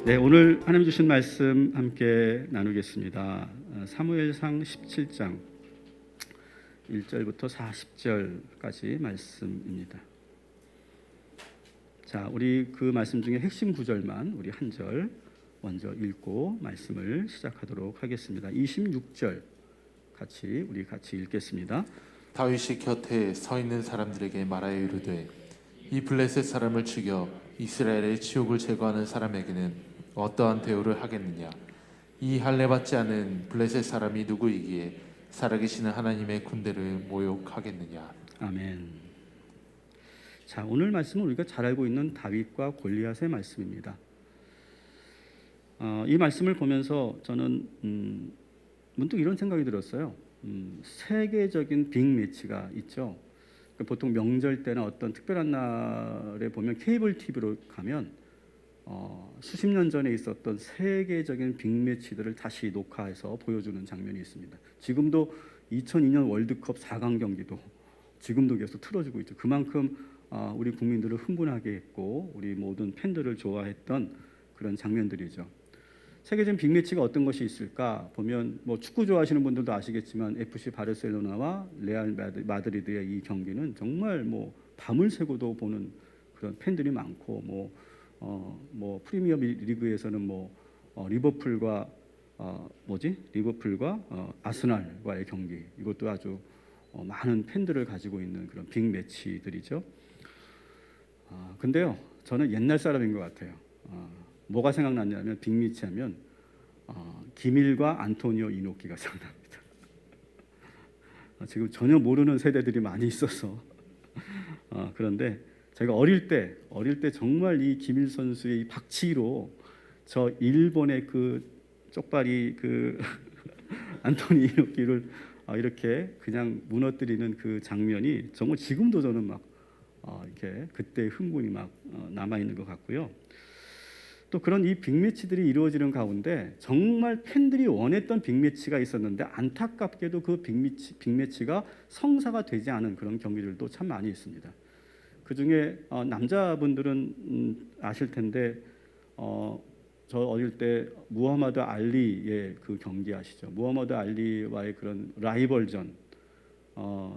네, 오늘 하나님 주신 말씀 함께 나누겠습니다. 사무엘상 17장 1절부터 40절까지 말씀입니다. 자, 우리 그 말씀 중에 핵심 구절만 우리 한 절 먼저 읽고 말씀을 시작하도록 하겠습니다. 26절 우리 같이 읽겠습니다. 다윗이 곁에 서 있는 사람들에게 말하여 이르되 이 블레셋 사람을 죽여 이스라엘의 지옥을 제거하는 사람에게는 어떠한 대우를 하겠느냐? 이 할례 받지 않은 블레셋 사람이 누구이기에 살아계시는 하나님의 군대를 모욕하겠느냐? 아멘. 자, 오늘 말씀은 우리가 잘 알고 있는 다윗과 골리앗의 말씀입니다. 이 말씀을 보면서 저는 문득 이런 생각이 들었어요. 세계적인 빅매치가 있죠. 보통 명절 때나 어떤 특별한 날에 보면 케이블 TV로 가면 수십 년 전에 있었던 세계적인 빅매치들을 다시 녹화해서 보여주는 장면이 있습니다. 지금도 2002년 월드컵 4강 경기도 지금도 계속 틀어주고 있죠. 그만큼 우리 국민들을 흥분하게 했고 우리 모든 팬들을 좋아했던 그런 장면들이죠. 세계적인 빅매치가 어떤 것이 있을까 보면 뭐 축구 좋아하시는 분들도 아시겠지만 FC 바르셀로나와 레알 마드리드의 이 경기는 정말 뭐 밤을 새고도 보는 그런 팬들이 많고 뭐 프리미어 리그에서는 리버풀과 아스날과의 경기, 이것도 아주 많은 팬들을 가지고 있는 그런 빅매치들이죠. 근데요, 저는 옛날 사람인 것 같아요. 뭐가 생각났냐면 빅매치 하면 기밀과 안토니오 이노키가 생각납니다. 지금 전혀 모르는 세대들이 많이 있어서 그런데 제가 어릴 때 정말 이 김일 선수의 이 박치기로 저 일본의 그 쪽발이 그 안토니 이노키를 이렇게 그냥 무너뜨리는 그 장면이 정말 지금도 저는 막 이렇게 그때의 흥분이 막 남아 있는 것 같고요. 또 그런 이 빅매치들이 이루어지는 가운데 정말 팬들이 원했던 빅매치가 있었는데 안타깝게도 그 빅매치가 성사가 되지 않은 그런 경기들도 참 많이 있습니다. 그 중에 남자분들은 아실 텐데 저 어릴 때 무하마드 알리의 그 경기 아시죠? 무하마드 알리와의 그런 라이벌전,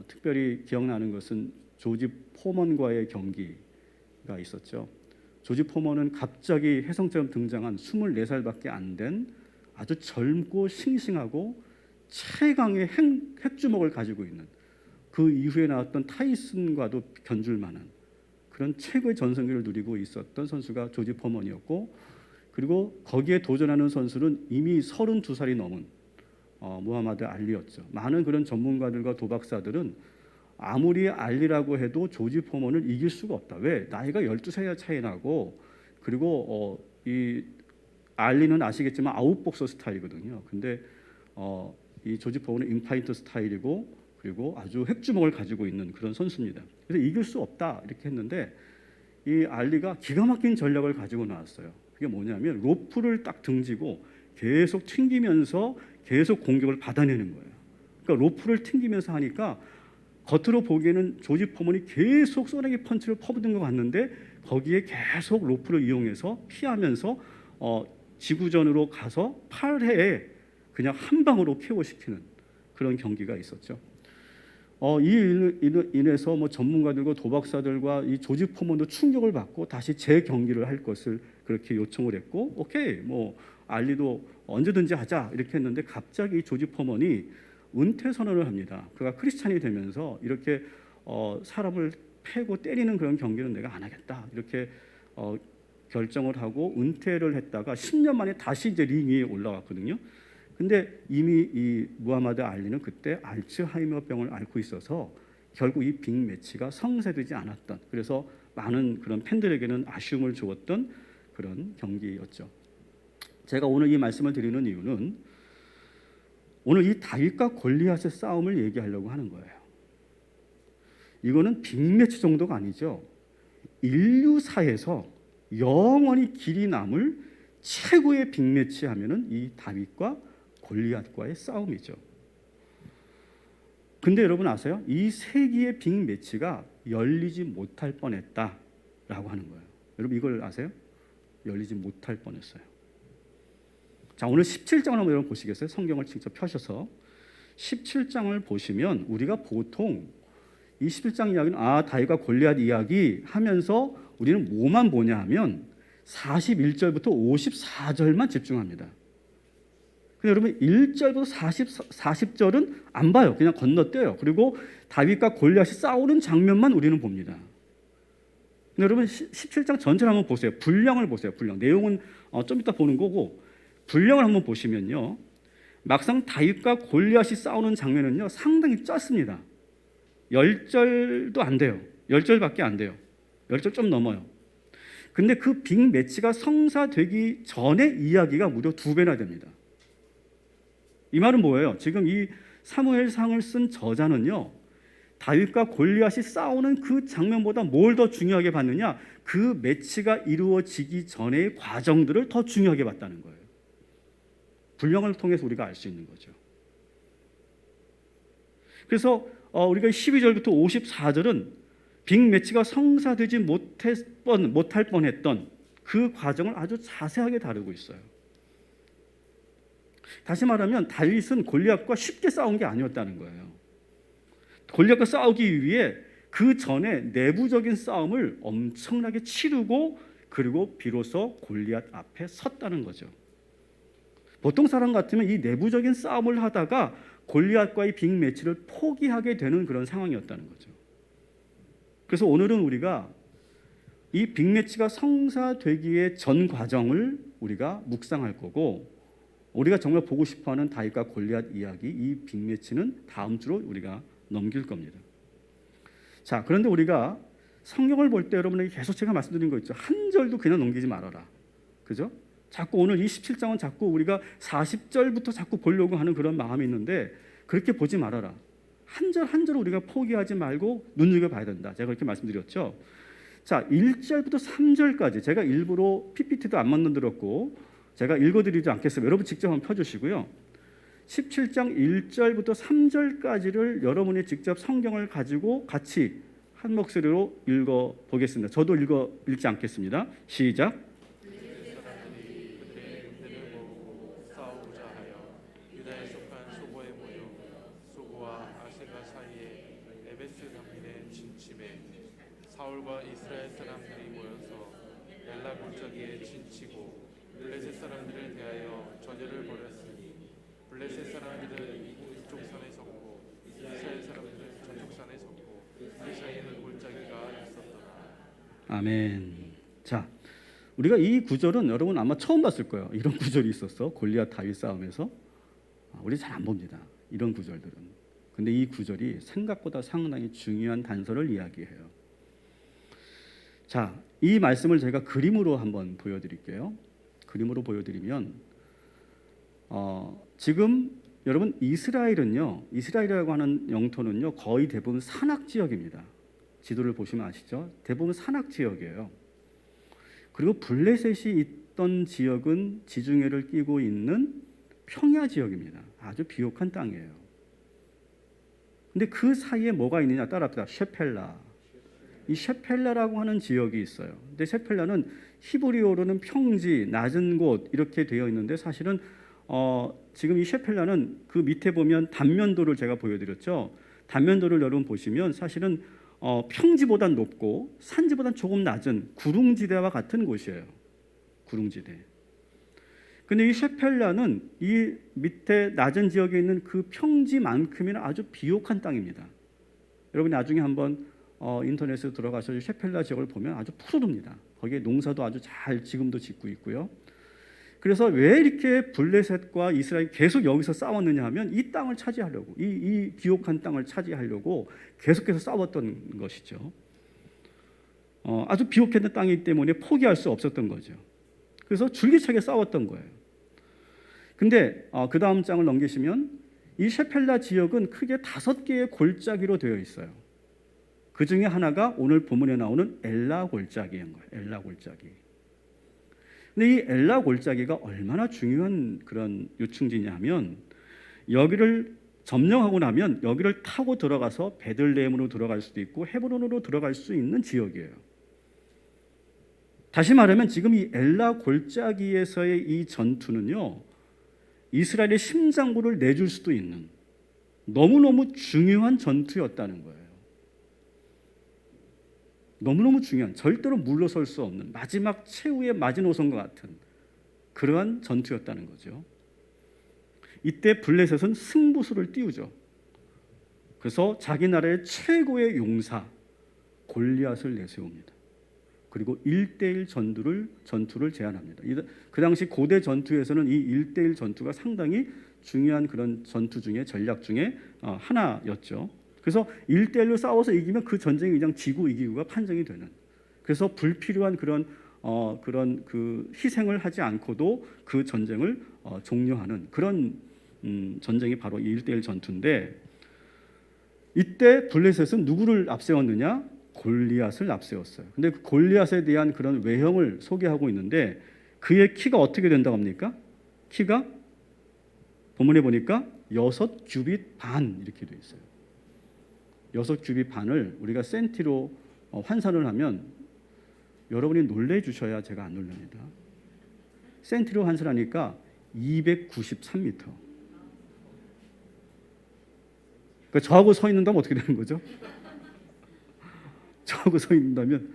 특별히 기억나는 것은 조지 포먼과의 경기가 있었죠. 조지 포먼은 갑자기 혜성처럼 등장한 24살밖에 안 된 아주 젊고 싱싱하고 최강의 핵주먹을 가지고 있는, 그 이후에 나왔던 타이슨과도 견줄 만한 그런 최고의 전성기를 누리고 있었던 선수가 조지 포먼이었고, 그리고 거기에 도전하는 선수는 이미 32살이 넘은 무하마드 알리였죠. 많은 그런 전문가들과 도박사들은 아무리 알리라고 해도 조지 포먼을 이길 수가 없다. 왜? 나이가 12살 차이 나고, 그리고 이 알리는 아시겠지만 아웃복서 스타일이거든요. 근데 이 조지 포먼은 인파이터 스타일이고, 그리고 아주 핵주먹을 가지고 있는 그런 선수입니다. 그래서 이길 수 없다 이렇게 했는데 이 알리가 기가 막힌 전략을 가지고 나왔어요. 그게 뭐냐면 로프를 딱 등지고 계속 튕기면서 계속 공격을 받아내는 거예요. 그러니까 로프를 튕기면서 하니까 겉으로 보기에는 조지 포먼이 계속 쏘레기 펀치를 퍼붓는 것 같는데 거기에 계속 로프를 이용해서 피하면서 지구전으로 가서 8회에 그냥 한 방으로 KO시키는 그런 경기가 있었죠. 이 인해서 뭐 전문가들과 도박사들과 이 조지 포먼도 충격을 받고 다시 재경기를 할 것을 그렇게 요청을 했고, 오케이 뭐 알리도 언제든지 하자 이렇게 했는데 갑자기 이 조지 포먼이 은퇴 선언을 합니다. 그가 크리스찬이 되면서 이렇게 사람을 패고 때리는 그런 경기는 내가 안 하겠다 이렇게 결정을 하고 은퇴를 했다가 10년 만에 다시 이제 링 위에 올라왔거든요. 근데 이미 이 무하마드 알리는 그때 알츠하이머 병을 앓고 있어서 결국 이 빅매치가 성사되지 않았던, 그래서 많은 그런 팬들에게는 아쉬움을 주었던 그런 경기였죠. 제가 오늘 이 말씀을 드리는 이유는 오늘 이 다윗과 골리앗의 싸움을 얘기하려고 하는 거예요. 이거는 빅매치 정도가 아니죠. 인류사에서 영원히 길이 남을 최고의 빅매치 하면은 이 다윗과 골리앗과의 싸움이죠. 근데 여러분 아세요? 이 세기의 빅매치가 열리지 못할 뻔했다라고 하는 거예요. 여러분 이걸 아세요? 열리지 못할 뻔했어요. 자, 오늘 17장을 한번 여러분 보시겠어요? 성경을 직접 펴셔서 17장을 보시면 우리가 보통 이 11장 이야기는 다윗과 골리앗 이야기 하면서 우리는 뭐만 보냐 하면 41절부터 54절만 집중합니다. 근데 여러분 1절부터 40절은 안 봐요. 그냥 건너뛰어요. 그리고 다윗과 골리앗이 싸우는 장면만 우리는 봅니다. 근데 여러분 17장 전체를 한번 보세요. 분량을 보세요. 분량. 내용은 좀 이따 보는 거고 분량을 한번 보시면요. 막상 다윗과 골리앗이 싸우는 장면은요. 상당히 짧습니다. 10절도 안 돼요. 10절밖에 안 돼요. 10절 좀 넘어요. 근데 그 빅매치가 성사되기 전에 이야기가 무려 2배나 됩니다. 이 말은 뭐예요? 지금 이 사무엘상을 쓴 저자는요. 다윗과 골리앗이 싸우는 그 장면보다 뭘 더 중요하게 봤느냐? 그 매치가 이루어지기 전의 과정들을 더 중요하게 봤다는 거예요. 분량을 통해서 우리가 알 수 있는 거죠. 그래서 우리가 12절부터 54절은 빅매치가 성사되지 못할 뻔했던 그 과정을 아주 자세하게 다루고 있어요. 다시 말하면 다윗은 골리앗과 쉽게 싸운 게 아니었다는 거예요. 골리앗과 싸우기 위해 그 전에 내부적인 싸움을 엄청나게 치르고 그리고 비로소 골리앗 앞에 섰다는 거죠. 보통 사람 같으면 이 내부적인 싸움을 하다가 골리앗과의 빅매치를 포기하게 되는 그런 상황이었다는 거죠. 그래서 오늘은 우리가 이 빅매치가 성사되기의 전 과정을 우리가 묵상할 거고 우리가 정말 보고 싶어하는 다윗과 골리앗 이야기 이 빅매치는 다음 주로 우리가 넘길 겁니다. 자, 그런데 우리가 성경을 볼 때 여러분에게 계속 제가 말씀드린 거 있죠. 한 절도 그냥 넘기지 말아라. 그죠? 자꾸 오늘 이 17장은 자꾸 우리가 40절부터 자꾸 보려고 하는 그런 마음이 있는데 그렇게 보지 말아라. 한 절 한 절 우리가 포기하지 말고 눈여겨봐야 된다. 제가 그렇게 말씀드렸죠. 자, 1절부터 3절까지 제가 일부러 PPT도 안 만들었고 제가 읽어드리지 않겠습니다. 여러분 직접 한번 펴주시고요. 17장 1절부터 3절까지를 여러분이 직접 성경을 가지고 같이 한 목소리로 읽어보겠습니다. 저도 읽지 않겠습니다. 시작. 사울과 이스라엘 사람들이 모여서 엘라 골짜기에 진치고 블레셋 사람들을 대하여 전열을 벌였으니 블레셋 사람들은 이쪽 산에 섰고 이스라엘 사람들은 저쪽 산에 섰고 그 사이에는 골짜기가 있었더라. 아멘. 자, 우리가 이 구절은 여러분 아마 처음 봤을 거예요. 이런 구절이 있었어. 골리앗 다윗 싸움에서. 우리 잘 안 봅니다. 이런 구절들은. 근데 이 구절이 생각보다 상당히 중요한 단서를 이야기해요. 자, 이 말씀을 제가 그림으로 한번 보여드릴게요. 그림으로 보여드리면 지금 여러분 이스라엘이라고 하는 영토는요 거의 대부분 산악 지역입니다. 지도를 보시면 아시죠? 대부분 산악 지역이에요. 그리고 블레셋이 있던 지역은 지중해를 끼고 있는 평야 지역입니다. 아주 비옥한 땅이에요. 근데 그 사이에 뭐가 있느냐 따라합시다. 셰펠라. 이 셰펠라라고 하는 지역이 있어요. 근데 셰펠라는 히브리어로는 평지, 낮은 곳 이렇게 되어 있는데 사실은 지금 이 셰펠라는 그 밑에 보면 단면도를 제가 보여드렸죠. 단면도를 여러분 보시면 사실은 평지보단 높고 산지보단 조금 낮은 구릉지대와 같은 곳이에요. 구릉지대. 근데 이 셰펠라는 이 밑에 낮은 지역에 있는 그 평지만큼이나 아주 비옥한 땅입니다. 여러분이 나중에 한번 인터넷에 들어가서 셰펠라 지역을 보면 아주 푸르릅니다. 거기에 농사도 아주 잘 지금도 짓고 있고요. 그래서 왜 이렇게 블레셋과 이스라엘이 계속 여기서 싸웠느냐 하면 이 땅을 차지하려고 이 비옥한 땅을 차지하려고 계속해서 싸웠던 것이죠. 아주 비옥했던 땅이기 때문에 포기할 수 없었던 거죠. 그래서 줄기차게 싸웠던 거예요. 근데 그 다음 장을 넘기시면 이 셰펠라 지역은 크게 5개의 골짜기로 되어 있어요. 그 중에 하나가 오늘 본문에 나오는 엘라 골짜기인 거예요. 엘라 골짜기. 근데 이 엘라 골짜기가 얼마나 중요한 그런 요충지냐 하면 여기를 점령하고 나면 여기를 타고 들어가서 베들레헴으로 들어갈 수도 있고 헤브론으로 들어갈 수 있는 지역이에요. 다시 말하면 지금 이 엘라 골짜기에서의 이 전투는요. 이스라엘의 심장부를 내줄 수도 있는 너무너무 중요한 전투였다는 거예요. 너무너무 중요한, 절대로 물러설 수 없는 마지막 최후의 마지노선과 같은 그러한 전투였다는 거죠. 이때 블레셋은 승부수를 띄우죠. 그래서 자기 나라의 최고의 용사 골리앗을 내세웁니다. 그리고 1대1 전투를 제안합니다. 그 당시 고대 전투에서는 이 1대1 전투가 상당히 중요한 그런 전투 중에 전략 중에 하나였죠. 그래서 1대1로 싸워서 이기면 그 전쟁이 그냥 지고 이기고가 판정이 되는. 그래서 불필요한 그런 그 희생을 하지 않고도 그 전쟁을 종료하는 그런 전쟁이 바로 이 1대1 전투인데, 이때 블레셋은 누구를 앞세웠느냐? 골리앗을 앞세웠어요. 근데 그 골리앗에 대한 그런 외형을 소개하고 있는데, 그의 키가 어떻게 된다고 합니까? 키가 본문에 보니까 6규빗 반 이렇게 되어 있어요. 6규빗 반을 우리가 센티로 환산을 하면 여러분이 놀래 주셔야 제가 안 놀랍니다. 센티로 환산하니까 293m. 그러니까 저하고 서 있는다면 어떻게 되는 거죠? 저하고 서 있는다면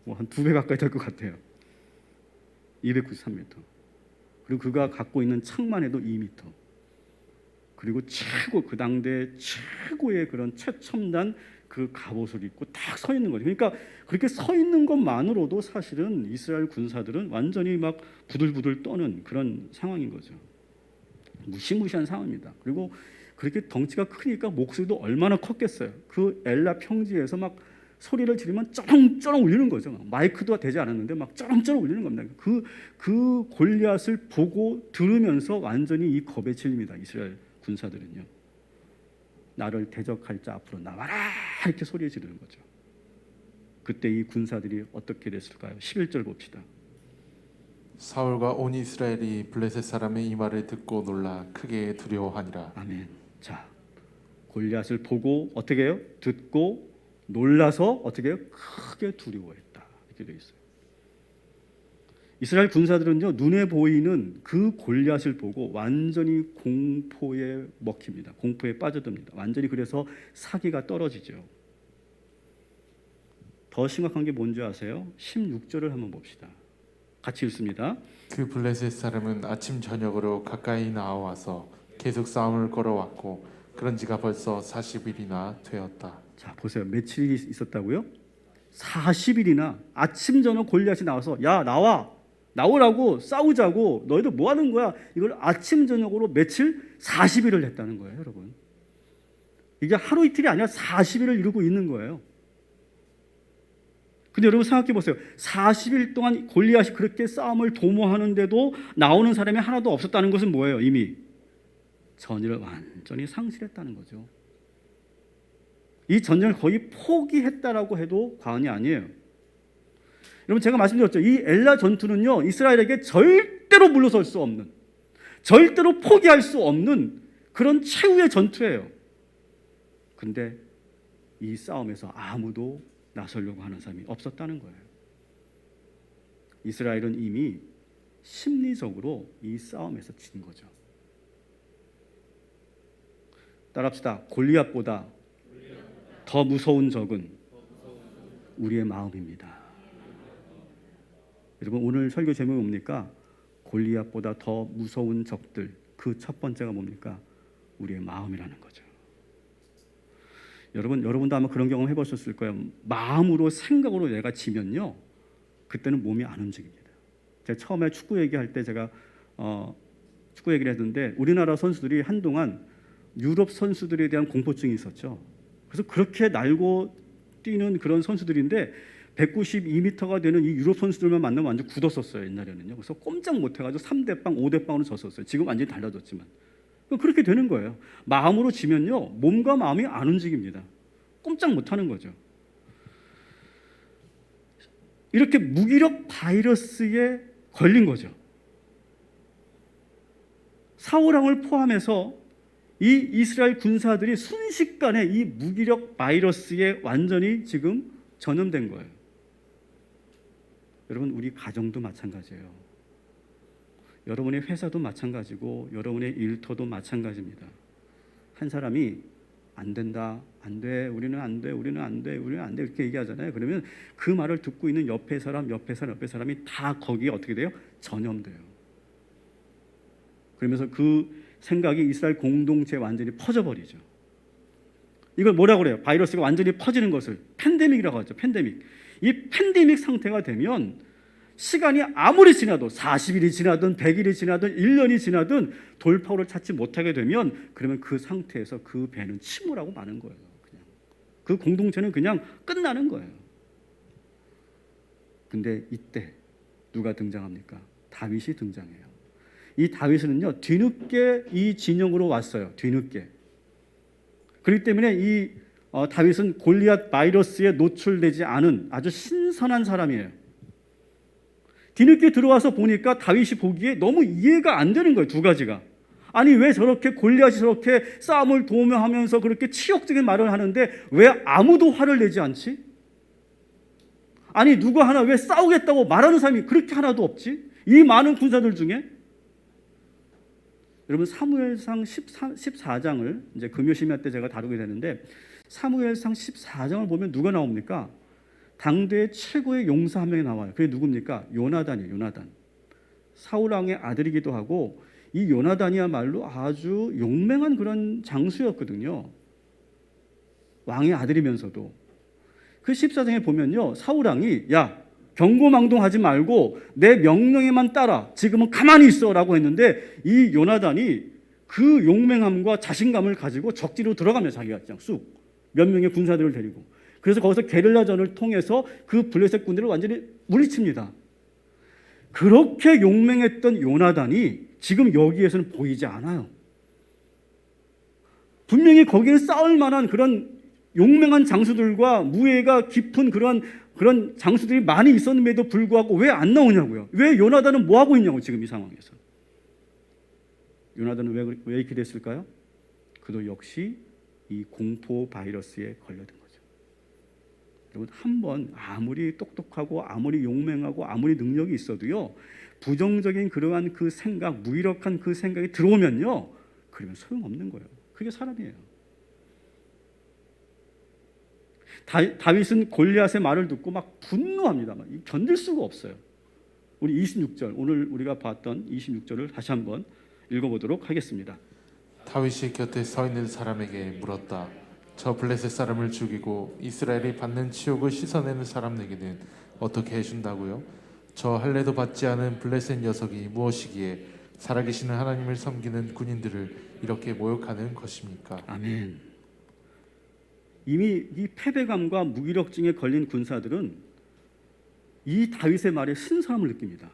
뭐 한 2배 가까이 될 것 같아요. 293m. 그리고 그가 갖고 있는 창만 해도 2m. 그리고 그 당대 최고의 그런 최첨단 그 갑옷을 입고 딱 서 있는 거죠. 그러니까 그렇게 서 있는 것만으로도 사실은 이스라엘 군사들은 완전히 막 부들부들 떠는 그런 상황인 거죠. 무시무시한 상황입니다. 그리고 그렇게 덩치가 크니까 목소리도 얼마나 컸겠어요. 그 엘라 평지에서 막 소리를 지르면 쩌렁쩌렁 울리는 거죠. 마이크도 되지 않았는데 막 쩌렁쩌렁 울리는 겁니다. 그 골리앗을 보고 들으면서 완전히 이 겁에 질립니다. 이스라엘 군사들은요. 나를 대적할 자 앞으로 나와라 이렇게 소리 지르는 거죠. 그때 이 군사들이 어떻게 됐을까요? 11절 봅시다. 사울과 온 이스라엘이 블레셋 사람의 이 말을 듣고 놀라 크게 두려워하니라. 아멘. 자, 골리앗을 보고 어떻게 해요? 듣고 놀라서 어떻게 해요? 크게 두려워했다. 이렇게 되어 있어요. 이스라엘 군사들은요, 눈에 보이는 그 골리앗을 보고 완전히 공포에 먹힙니다. 공포에 빠져듭니다. 완전히 그래서 사기가 떨어지죠. 더 심각한 게 뭔지 아세요? 16절을 한번 봅시다. 같이 읽습니다. 그 블레셋 사람은 아침 저녁으로 가까이 나와서 계속 싸움을 걸어왔고 그런 지가 벌써 40일이나 되었다. 자, 보세요. 며칠이 있었다고요? 40일이나 아침 저녁 골리앗이 나와서 야, 나오라고 싸우자고 너희들 뭐 하는 거야? 이걸 아침 저녁으로 며칠? 40일을 했다는 거예요, 여러분. 이게 하루 이틀이 아니라 40일을 이루고 있는 거예요. 근데 여러분 생각해 보세요. 40일 동안 골리앗이 그렇게 싸움을 도모하는데도 나오는 사람이 하나도 없었다는 것은 뭐예요? 이미 전의를 완전히 상실했다는 거죠. 이 전쟁을 거의 포기했다라고 해도 과언이 아니에요. 여러분 제가 말씀드렸죠. 이 엘라 전투는요, 이스라엘에게 절대로 물러설 수 없는, 절대로 포기할 수 없는 그런 최후의 전투예요. 근데 이 싸움에서 아무도 나서려고 하는 사람이 없었다는 거예요. 이스라엘은 이미 심리적으로 이 싸움에서 진 거죠. 따라합시다. 골리앗보다 더 무서운 적은 우리의 마음입니다. 여러분 오늘 설교 제목이 뭡니까? 골리앗보다 더 무서운 적들, 그 첫 번째가 뭡니까? 우리의 마음이라는 거죠. 여러분도 아마 그런 경험 해보셨을 거예요. 마음으로 생각으로 내가 지면요, 그때는 몸이 안 움직입니다. 제가 처음에 축구 얘기할 때 제가 축구 얘기를 했는데 우리나라 선수들이 한동안 유럽 선수들에 대한 공포증이 있었죠. 그래서 그렇게 날고 뛰는 그런 선수들인데 192m가 되는 이 유럽 선수들만 만나면 완전 굳었었어요, 옛날에는요. 그래서 꼼짝 못해가지고 3대 빵, 5대 빵으로 졌었어요. 지금 완전히 달라졌지만. 그렇게 되는 거예요. 마음으로 지면요, 몸과 마음이 안 움직입니다. 꼼짝 못하는 거죠. 이렇게 무기력 바이러스에 걸린 거죠. 사울왕을 포함해서 이 이스라엘 군사들이 순식간에 이 무기력 바이러스에 완전히 지금 전염된 거예요. 여러분 우리 가정도 마찬가지예요. 여러분의 회사도 마찬가지고 여러분의 일터도 마찬가지입니다. 한 사람이 안 된다, 안 돼, 우리는 안 돼, 우리는 안 돼, 우리는 안 돼 이렇게 얘기하잖아요. 그러면 그 말을 듣고 있는 옆에 사람, 옆에 사람, 옆에 사람이 다 거기에 어떻게 돼요? 전염돼요. 그러면서 그 생각이 이스라엘 공동체에 완전히 퍼져버리죠. 이걸 뭐라고 그래요? 바이러스가 완전히 퍼지는 것을 팬데믹이라고 하죠. 팬데믹. 이 팬데믹 상태가 되면 시간이 아무리 지나도 40일이 지나든 100일이 지나든 1년이 지나든 돌파구를 찾지 못하게 되면 그러면 그 상태에서 그 배는 침몰하고 마는 거예요. 그냥. 그 공동체는 그냥 끝나는 거예요. 근데 이때 누가 등장합니까? 다윗이 등장해요. 이 다윗은요 뒤늦게 이 진영으로 왔어요. 뒤늦게. 그렇기 때문에 이 다윗은 골리앗 바이러스에 노출되지 않은 아주 신선한 사람이에요. 뒤늦게 들어와서 보니까 다윗이 보기에 너무 이해가 안 되는 거예요. 두 가지가. 아니 왜 저렇게 골리앗이 저렇게 싸움을 도모하면서 그렇게 치욕적인 말을 하는데 왜 아무도 화를 내지 않지? 아니 누가 하나 왜 싸우겠다고 말하는 사람이 그렇게 하나도 없지? 이 많은 군사들 중에. 여러분 사무엘상 14장을 이제 금요 심야 때 제가 다루게 되는데 사무엘상 14장을 보면 누가 나옵니까? 당대의 최고의 용사 한 명이 나와요. 그게 누굽니까? 요나단이에요. 요나단. 사울 왕의 아들이기도 하고 이 요나단이야말로 아주 용맹한 그런 장수였거든요. 왕의 아들이면서도. 그 14장에 보면요. 사울 왕이 야 경고망동하지 말고 내 명령에만 따라 지금은 가만히 있어라고 했는데 이 요나단이 그 용맹함과 자신감을 가지고 적지로 들어가며 자기가 그냥 쑥 몇 명의 군사들을 데리고 그래서 거기서 게릴라전을 통해서 그 블레셋 군대를 완전히 물리칩니다. 그렇게 용맹했던 요나단이 지금 여기에서는 보이지 않아요. 분명히 거기는 싸울 만한 그런 용맹한 장수들과 무예가 깊은 그런 장수들이 많이 있었음에도 불구하고 왜 안 나오냐고요. 왜 요나단은 뭐 하고 있냐고 지금 이 상황에서. 요나단은 왜 이렇게 됐을까요? 그도 역시 이 공포 바이러스에 걸려든 거죠. 여러분 한번 아무리 똑똑하고 아무리 용맹하고 아무리 능력이 있어도요 부정적인 그러한 그 생각, 무기력한 그 생각이 들어오면요 그러면 소용없는 거예요. 그게 사람이에요. 다윗은 골리앗의 말을 듣고 막 분노합니다. 막 견딜 수가 없어요. 우리 26절 오늘 우리가 봤던 26절을 다시 한번 읽어보도록 하겠습니다. 다윗이 곁에 서 있는 사람에게 물었다. 저 블레셋 사람을 죽이고 이스라엘이 받는 치욕을 씻어내는 사람에게는 어떻게 해준다고요? 저 할례도 받지 않은 블레셋 녀석이 무엇이기에 살아계시는 하나님을 섬기는 군인들을 이렇게 모욕하는 것입니까? 아멘. 이미 이 패배감과 무기력증에 걸린 군사들은 이 다윗의 말에 신선함을 느낍니다.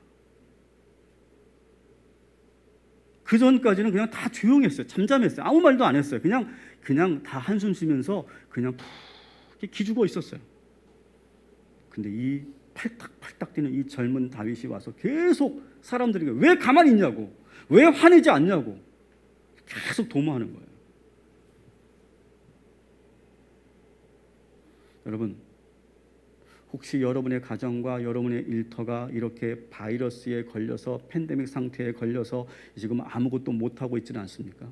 그 전까지는 그냥 다 조용했어요. 잠잠했어요. 아무 말도 안 했어요. 그냥 다 한숨 쉬면서 그냥 푹 기죽어 있었어요. 근데 이 팔딱팔딱 뛰는 이 젊은 다윗이 와서 계속 사람들에게 왜 가만히 있냐고, 왜 화내지 않냐고 계속 도모하는 거예요. 여러분, 혹시 여러분의 가정과 여러분의 일터가 이렇게 바이러스에 걸려서 팬데믹 상태에 걸려서 지금 아무것도 못하고 있지는 않습니까?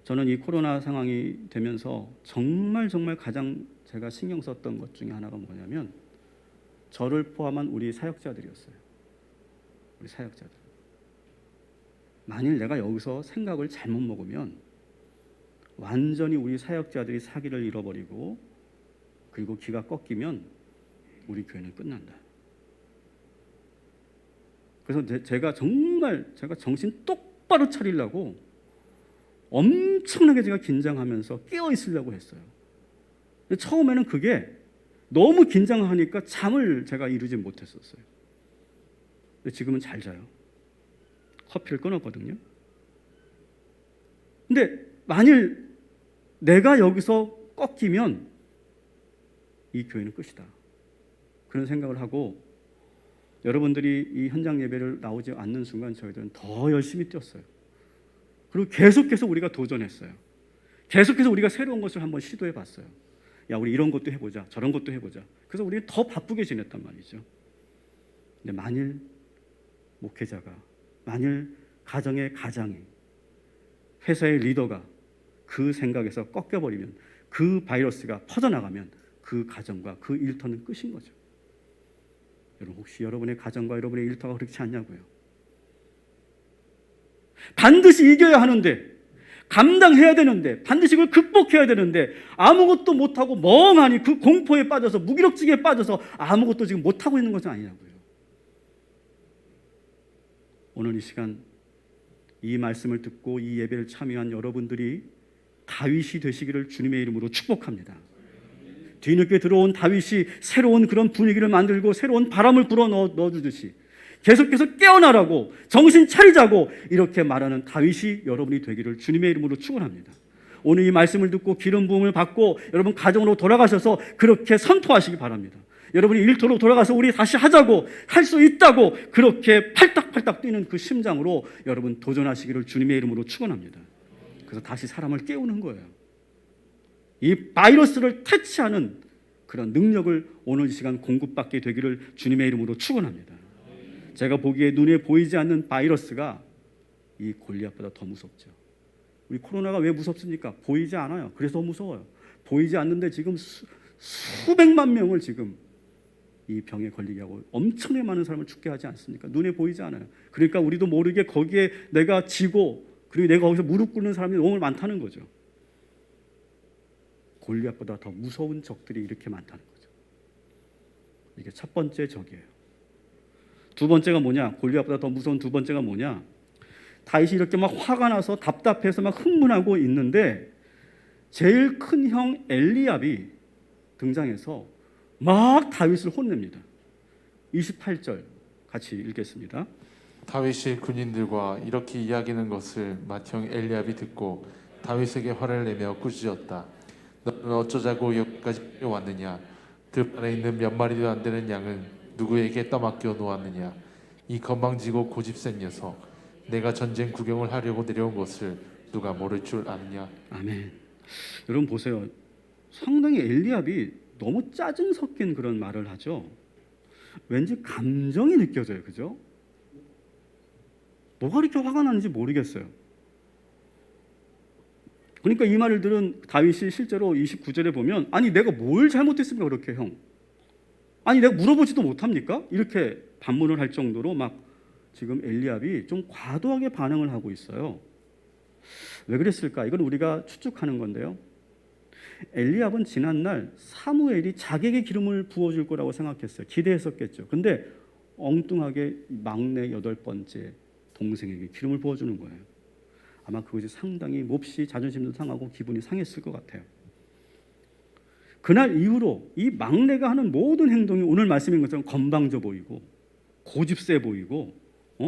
저는 이 코로나 상황이 되면서 정말 가장 제가 신경 썼던 것 중에 하나가 뭐냐면 저를 포함한 우리 사역자들이었어요. 우리 사역자들. 만일 내가 여기서 생각을 잘못 먹으면 완전히 우리 사역자들이 사기를 잃어버리고 그리고 기가 꺾이면 우리 교회는 끝난다. 그래서 제가 정신 똑바로 차리려고 엄청나게 제가 긴장하면서 깨어 있으려고 했어요. 근데 처음에는 그게 너무 긴장하니까 잠을 제가 이루지 못했었어요. 근데 지금은 잘 자요. 커피를 끊었거든요. 근데 만일 내가 여기서 꺾이면 이 교회는 끝이다. 그런 생각을 하고 여러분들이 이 현장 예배를 나오지 않는 순간 저희들은 더 열심히 뛰었어요. 그리고 계속해서 우리가 도전했어요. 계속해서 우리가 새로운 것을 한번 시도해 봤어요. 야, 우리 이런 것도 해보자. 저런 것도 해보자. 그래서 우리는 더 바쁘게 지냈단 말이죠. 근데 만일 목회자가, 만일 가정의 가장이, 회사의 리더가 그 생각에서 꺾여버리면, 그 바이러스가 퍼져나가면 그 가정과 그 일터는 끝인 거죠. 여러분, 혹시 여러분의 가정과 여러분의 일터가 그렇지 않냐고요? 반드시 이겨야 하는데, 감당해야 되는데, 반드시 그걸 극복해야 되는데 아무것도 못하고 멍하니 그 공포에 빠져서, 무기력증에 빠져서 아무것도 지금 못하고 있는 것은 아니냐고요. 오늘 이 시간 이 말씀을 듣고 이 예배를 참여한 여러분들이 다윗이 되시기를 주님의 이름으로 축복합니다. 뒤늦게 들어온 다윗이 새로운 그런 분위기를 만들고 새로운 바람을 불어 넣어주듯이 계속해서 깨어나라고, 정신 차리자고 이렇게 말하는 다윗이 여러분이 되기를 주님의 이름으로 축원합니다. 오늘 이 말씀을 듣고 기름 부음을 받고 여러분 가정으로 돌아가셔서 그렇게 선포하시기 바랍니다. 여러분이 일터로 돌아가서 우리 다시 하자고, 할 수 있다고 그렇게 팔딱팔딱 뛰는 그 심장으로 여러분 도전하시기를 주님의 이름으로 축원합니다. 그래서 다시 사람을 깨우는 거예요. 이 바이러스를 퇴치하는 그런 능력을 오늘 이 시간 공급받게 되기를 주님의 이름으로 축원합니다. 제가 보기에 눈에 보이지 않는 바이러스가 이 골리앗보다 더 무섭죠. 우리 코로나가 왜 무섭습니까? 보이지 않아요. 그래서 무서워요. 보이지 않는데 지금 수백만 명을 지금 이 병에 걸리게 하고 엄청나게 많은 사람을 죽게 하지 않습니까? 눈에 보이지 않아요. 그러니까 우리도 모르게 거기에 내가 지고, 그리고 내가 거기서 무릎 꿇는 사람이 너무 많다는 거죠. 골리앗보다 더 무서운 적들이 이렇게 많다는 거죠. 이게 첫 번째 적이에요. 두 번째가 뭐냐? 골리앗보다 더 무서운 두 번째가 뭐냐? 다윗이 이렇게 막 화가 나서 답답해서 막 흥분하고 있는데 제일 큰 형 엘리압이 등장해서 막 다윗을 혼냅니다. 28절 같이 읽겠습니다. 다윗이 군인들과 이렇게 이야기하는 것을 맏형 엘리압이 듣고 다윗에게 화를 내며 꾸짖었다. 너는 어쩌자고 여기까지 왔느냐? 들판에 있는 몇 마리도 안 되는 양은 누구에게 떠맡겨 놓았느냐? 이 건방지고 고집센 녀석, 내가 전쟁 구경을 하려고 내려온 것을 누가 모를 줄 아느냐? 아멘. 여러분 보세요. 상당히 엘리압이 너무 짜증 섞인 그런 말을 하죠. 왠지 감정이 느껴져요. 그죠? 뭐가 이렇게 화가 나는지 모르겠어요. 그러니까 이 말을 들은 다윗이 실제로 29절에 보면, 아니 내가 뭘 잘못했습니까 그렇게 형? 아니 내가 물어보지도 못합니까? 이렇게 반문을 할 정도로 막 지금 엘리압이 좀 과도하게 반응을 하고 있어요. 왜 그랬을까? 이건 우리가 추측하는 건데요. 엘리압은 지난날 사무엘이 자기에게 기름을 부어줄 거라고 생각했어요. 기대했었겠죠. 근데 엉뚱하게 막내 8번째 동생에게 기름을 부어주는 거예요. 아마 그것이 상당히 몹시 자존심도 상하고 기분이 상했을 것 같아요. 그날 이후로 이 막내가 하는 모든 행동이 오늘 말씀인 것처럼 건방져 보이고 고집세 보이고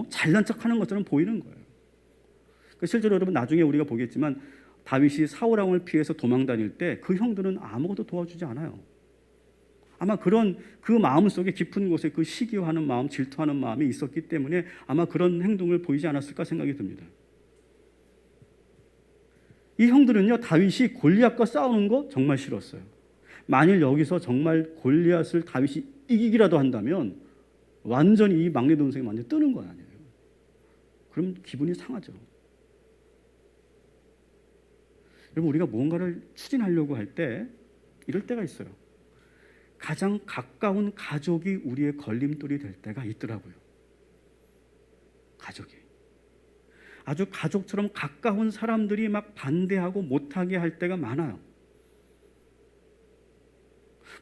잘난 척하는 것처럼 보이는 거예요. 실제로 여러분 나중에 우리가 보겠지만 다윗이 사울 왕을 피해서 도망 다닐 때 그 형들은 아무것도 도와주지 않아요. 아마 그런 그 마음 속에 깊은 곳에 그 시기하는 마음, 질투하는 마음이 있었기 때문에 아마 그런 행동을 보이지 않았을까 생각이 듭니다. 이 형들은요, 다윗이 골리앗과 싸우는 거 정말 싫었어요. 만일 여기서 정말 골리앗을 다윗이 이기기라도 한다면 완전히 이 막내 동생이 완전 뜨는 거 아니에요. 그럼 기분이 상하죠. 여러분, 우리가 무언가를 추진하려고 할 때 이럴 때가 있어요. 가장 가까운 가족이 우리의 걸림돌이 될 때가 있더라고요. 가족이. 아주 가족처럼 가까운 사람들이 막 반대하고 못하게 할 때가 많아요.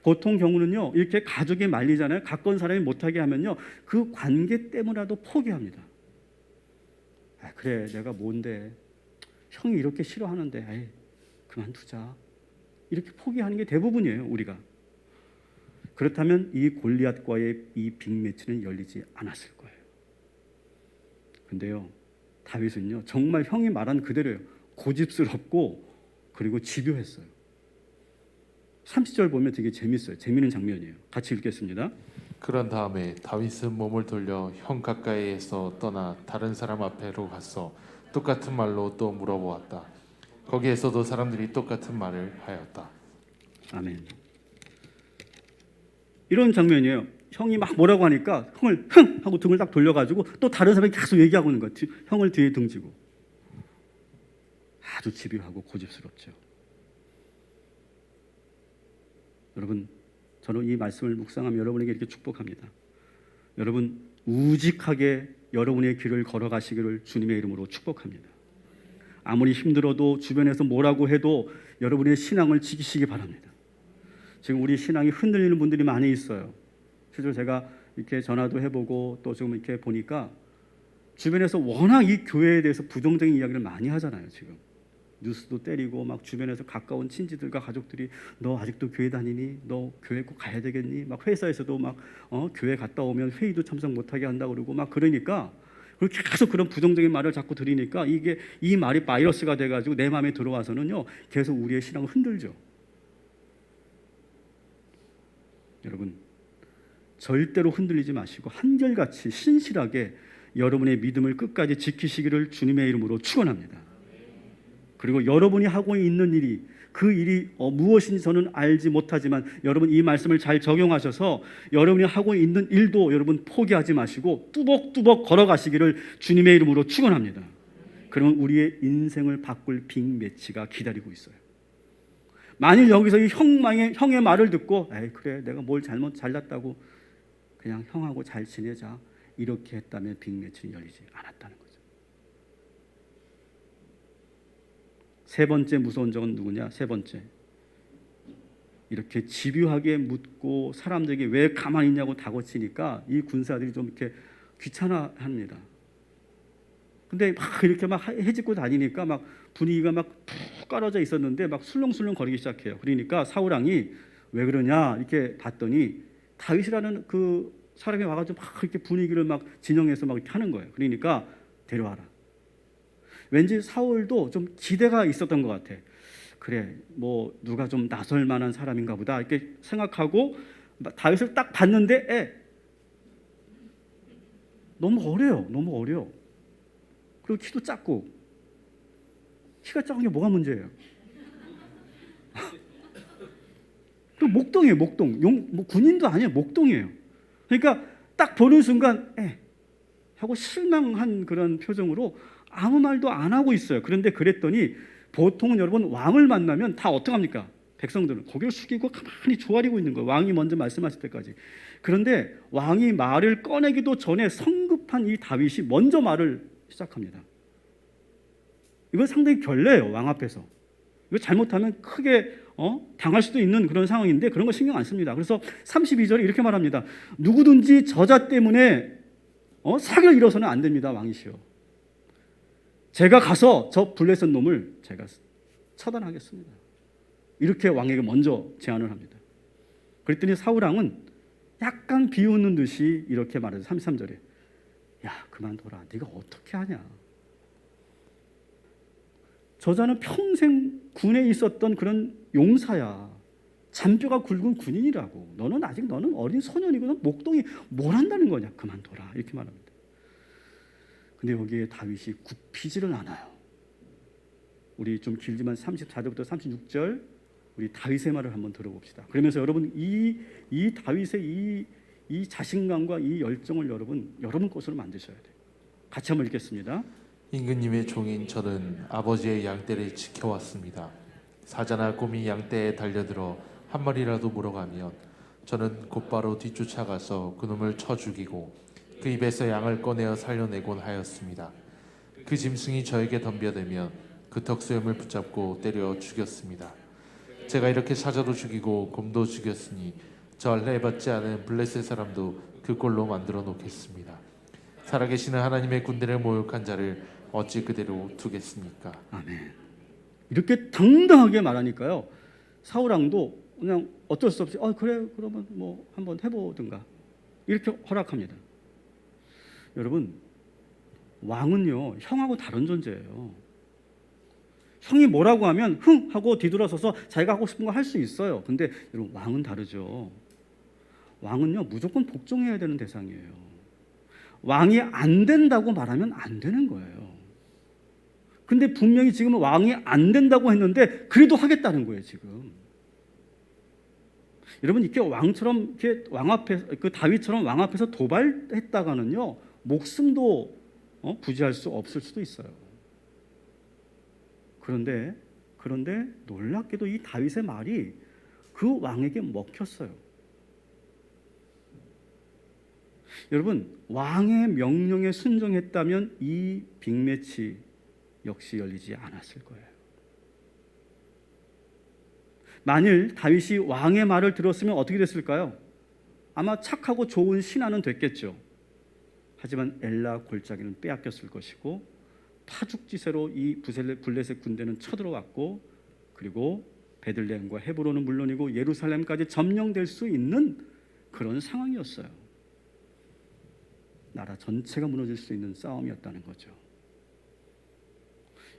보통 경우는요, 이렇게 가족이 말리잖아요. 가까운 사람이 못하게 하면요, 그 관계 때문이라도 포기합니다. 아, 그래, 내가 뭔데, 형이 이렇게 싫어하는데, 아이, 그만두자. 이렇게 포기하는 게 대부분이에요, 우리가. 그렇다면 이 골리앗과의 이 빅매치는 열리지 않았을 거예요. 근데요, 다윗은요, 정말 형이 말한 그대로예요. 고집스럽고 그리고 집요했어요. 30절 보면 되게 재밌어요. 재미있는 장면이에요. 같이 읽겠습니다. 그런 다음에 다윗은 몸을 돌려 형 가까이에서 떠나 다른 사람 앞에로 갔어 똑같은 말로 또 물어보았다. 거기에서도 사람들이 똑같은 말을 하였다. 아멘. 이런 장면이에요. 형이 막 뭐라고 하니까 형을 흥 하고 등을 딱 돌려가지고 또 다른 사람이 계속 얘기하고 있는 거야. 형을 뒤에 등지고. 아주 집요하고 고집스럽죠. 여러분, 저는 이 말씀을 묵상하며 여러분에게 이렇게 축복합니다. 여러분, 우직하게 여러분의 길을 걸어가시기를 주님의 이름으로 축복합니다. 아무리 힘들어도 주변에서 뭐라고 해도 여러분의 신앙을 지키시기 바랍니다. 지금 우리 신앙이 흔들리는 분들이 많이 있어요. 실제로 제가 이렇게 전화도 해보고 또 지금 이렇게 보니까 주변에서 워낙 이 교회에 대해서 부정적인 이야기를 많이 하잖아요. 지금 뉴스도 때리고 막 주변에서 가까운 친지들과 가족들이 너 아직도 교회 다니니? 너 교회 꼭 가야 되겠니? 막 회사에서도 막 교회 갔다 오면 회의도 참석 못하게 한다고 그러고 막 그러니까 계속 그런 부정적인 말을 자꾸 들으니까 이게 이 말이 바이러스가 돼가지고 내 마음에 들어와서는요 계속 우리의 신앙을 흔들죠. 여러분, 절대로 흔들리지 마시고 한결같이 신실하게 여러분의 믿음을 끝까지 지키시기를 주님의 이름으로 축원합니다. 그리고 여러분이 하고 있는 일이 그 일이 무엇인지 저는 알지 못하지만 여러분 이 말씀을 잘 적용하셔서 여러분이 하고 있는 일도 여러분 포기하지 마시고 뚜벅뚜벅 걸어가시기를 주님의 이름으로 축원합니다. 그러면 우리의 인생을 바꿀 빅매치가 기다리고 있어요. 만일 여기서 이 형의 말을 듣고 에이 그래 내가 뭘 잘났다고 그냥 형하고 잘 지내자 이렇게 했다면 빅매치는 열리지 않았다는 거죠. 세 번째 무서운 적은 누구냐? 세 번째, 이렇게 집요하게 묻고 사람들에게 왜 가만히 있냐고 다그치니까 이 군사들이 좀 이렇게 귀찮아합니다. 근데 막 이렇게 막 해집고 다니니까 막 분위기가 막 푹 깔아져 있었는데 막 술렁술렁 거리기 시작해요. 그러니까 사울 왕이 왜 그러냐 이렇게 봤더니 다윗이라는 그 사람이 와가지고 막 이렇게 분위기를 막 진영해서 막 이렇게 하는 거예요. 그러니까 데려와라. 왠지 사울도 좀 기대가 있었던 것 같아. 그래, 뭐 누가 좀 나설 만한 사람인가 보다 이렇게 생각하고 다윗을 딱 봤는데 너무 어려요. 너무 어려. 그리고 키도 작고. 키가 작은 게 뭐가 문제예요? 또 목동이에요. 목동. 뭐 군인도 아니에요. 목동이에요. 그러니까 딱 보는 순간 하고 실망한 그런 표정으로 아무 말도 안 하고 있어요. 그런데 그랬더니 보통은 여러분 왕을 만나면 다 어떻게 합니까? 백성들은 고개를 숙이고 가만히 조아리고 있는 거예요. 왕이 먼저 말씀하실 때까지. 그런데 왕이 말을 꺼내기도 전에 성급한 이 다윗이 먼저 말을 시작합니다. 이건 상당히 결례예요. 왕 앞에서. 이거 잘못하면 크게 당할 수도 있는 그런 상황인데 그런 거 신경 안 씁니다. 그래서 32절에 이렇게 말합니다. 누구든지 저자 때문에 사기를 잃어서는 안 됩니다. 왕이시여. 제가 가서 저 블레셋 놈을 제가 처단하겠습니다. 이렇게 왕에게 먼저 제안을 합니다. 그랬더니 사울왕은 약간 비웃는 듯이 이렇게 말해요. 33절에 야 그만둬라. 네가 어떻게 하냐. 저자는 평생 군에 있었던 그런 용사야. 잔뼈가 굵은 군인이라고. 너는 어린 소년이고 넌 목동이 뭘 한다는 거냐. 그만둬라. 이렇게 말합니다. 근데 여기에 다윗이 굽히지를 않아요. 우리 좀 길지만 34절부터 36절 우리 다윗의 말을 한번 들어봅시다. 그러면서 여러분 이 다윗의 이 자신감과 이 열정을 여러분 것으로 만드셔야 돼요. 같이 한번 읽겠습니다. 임금님의 종인 저는 아버지의 양떼를 지켜왔습니다. 사자나 곰이 양떼에 달려들어 한 마리라도 물어가면 저는 곧바로 뒤쫓아가서 그놈을 쳐 죽이고 그 입에서 양을 꺼내어 살려내곤 하였습니다. 그 짐승이 저에게 덤벼들면 그 턱수염을 붙잡고 때려 죽였습니다. 제가 이렇게 사자도 죽이고 곰도 죽였으니 저 할례받지 않은 블레셋 사람도 그 꼴로 만들어 놓겠습니다. 살아계시는 하나님의 군대를 모욕한 자를 어찌 그대로 두겠습니까? 아멘. 이렇게 당당하게 말하니까요. 사울왕도 그냥 어쩔 수 없이 그래 그러면 뭐 한번 해보든가 이렇게 허락합니다. 여러분 왕은요 형하고 다른 존재예요. 형이 뭐라고 하면 흥 하고 뒤돌아서서 자기가 하고 싶은 거 할 수 있어요. 근데 여러분 왕은 다르죠. 왕은요 무조건 복종해야 되는 대상이에요. 왕이 안 된다고 말하면 안 되는 거예요. 근데 분명히 지금은 왕이 안 된다고 했는데 그래도 하겠다는 거예요. 지금 여러분 이렇게 왕처럼 이렇게 왕 앞에 그 다윗처럼 왕 앞에서 도발했다가는요 목숨도 부지할 수 없을 수도 있어요. 그런데 놀랍게도 이 다윗의 말이 그 왕에게 먹혔어요. 여러분 왕의 명령에 순종했다면 이 빅매치 역시 열리지 않았을 거예요. 만일 다윗이 왕의 말을 들었으면 어떻게 됐을까요? 아마 착하고 좋은 신하는 됐겠죠. 하지만 엘라 골짜기는 빼앗겼을 것이고 파죽지세로 이 블레셋 군대는 쳐들어왔고 그리고 베들레헴과 헤브론은 물론이고 예루살렘까지 점령될 수 있는 그런 상황이었어요. 나라 전체가 무너질 수 있는 싸움이었다는 거죠.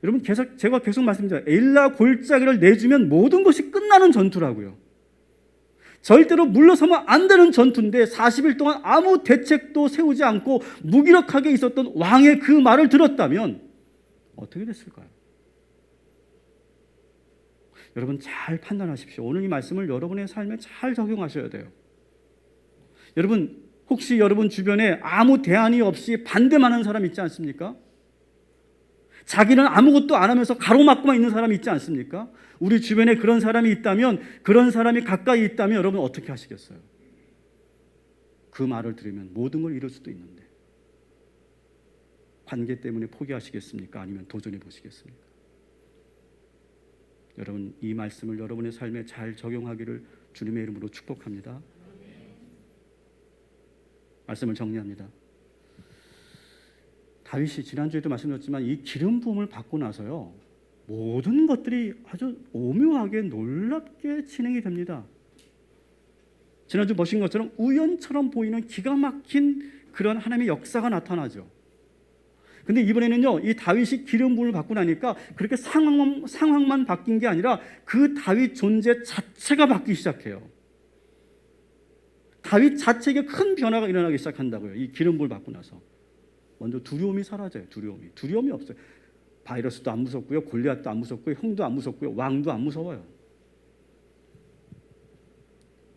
여러분 제가 계속 말씀드려요. 엘라 골짜기를 내주면 모든 것이 끝나는 전투라고요. 절대로 물러서면 안 되는 전투인데 40일 동안 아무 대책도 세우지 않고 무기력하게 있었던 왕의 그 말을 들었다면 어떻게 됐을까요? 여러분 잘 판단하십시오. 오늘 이 말씀을 여러분의 삶에 잘 적용하셔야 돼요. 여러분 혹시 여러분 주변에 아무 대안이 없이 반대만 하는 사람 있지 않습니까? 자기는 아무것도 안 하면서 가로막고만 있는 사람이 있지 않습니까? 우리 주변에 그런 사람이 있다면, 그런 사람이 가까이 있다면 여러분 어떻게 하시겠어요? 그 말을 들으면 모든 걸 잃을 수도 있는데 관계 때문에 포기하시겠습니까? 아니면 도전해 보시겠습니까? 여러분 이 말씀을 여러분의 삶에 잘 적용하기를 주님의 이름으로 축복합니다. 말씀을 정리합니다. 다윗이 지난주에도 말씀드렸지만 이 기름 부음을 받고 나서요 모든 것들이 아주 오묘하게 놀랍게 진행이 됩니다. 지난주 보신 것처럼 우연처럼 보이는 기가 막힌 그런 하나님의 역사가 나타나죠. 근데 이번에는요 이 다윗이 기름 부음을 받고 나니까 그렇게 상황만 바뀐 게 아니라 그 다윗 존재 자체가 바뀌기 시작해요. 다윗 자체에게 큰 변화가 일어나기 시작한다고요. 이 기름 부음을 받고 나서 먼저 두려움이 사라져요. 두려움이 없어요. 바이러스도 안 무섭고요, 골리앗도 안 무섭고요, 형도 안 무섭고요, 왕도 안 무서워요.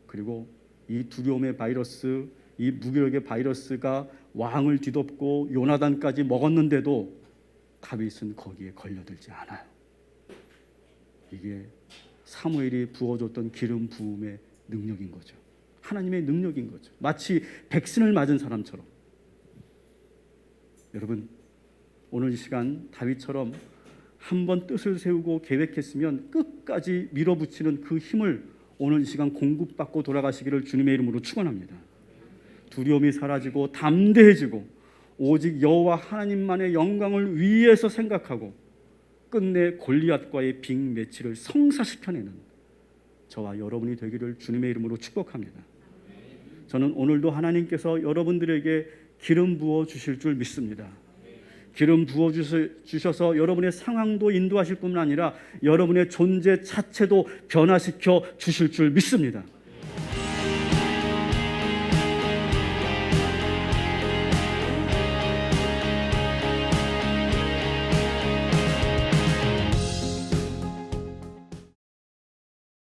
그리고 이 두려움의 바이러스, 이 무기력의 바이러스가 왕을 뒤덮고 요나단까지 먹었는데도 다윗은 거기에 걸려들지 않아요. 이게 사무엘이 부어줬던 기름 부음의 능력인 거죠. 하나님의 능력인 거죠. 마치 백신을 맞은 사람처럼. 여러분 오늘 이 시간 다윗처럼 한번 뜻을 세우고 계획했으면 끝까지 밀어붙이는 그 힘을 오늘 이 시간 공급받고 돌아가시기를 주님의 이름으로 축원합니다. 두려움이 사라지고 담대해지고 오직 여호와 하나님만의 영광을 위해서 생각하고 끝내 골리앗과의 빅매치를 성사시켜내는 저와 여러분이 되기를 주님의 이름으로 축복합니다. 저는 오늘도 하나님께서 여러분들에게 기름 부어 주실 줄 믿습니다. 기름 부어 주셔서 여러분의 상황도 인도하실 뿐만 아니라 여러분의 존재 자체도 변화시켜 주실 줄 믿습니다.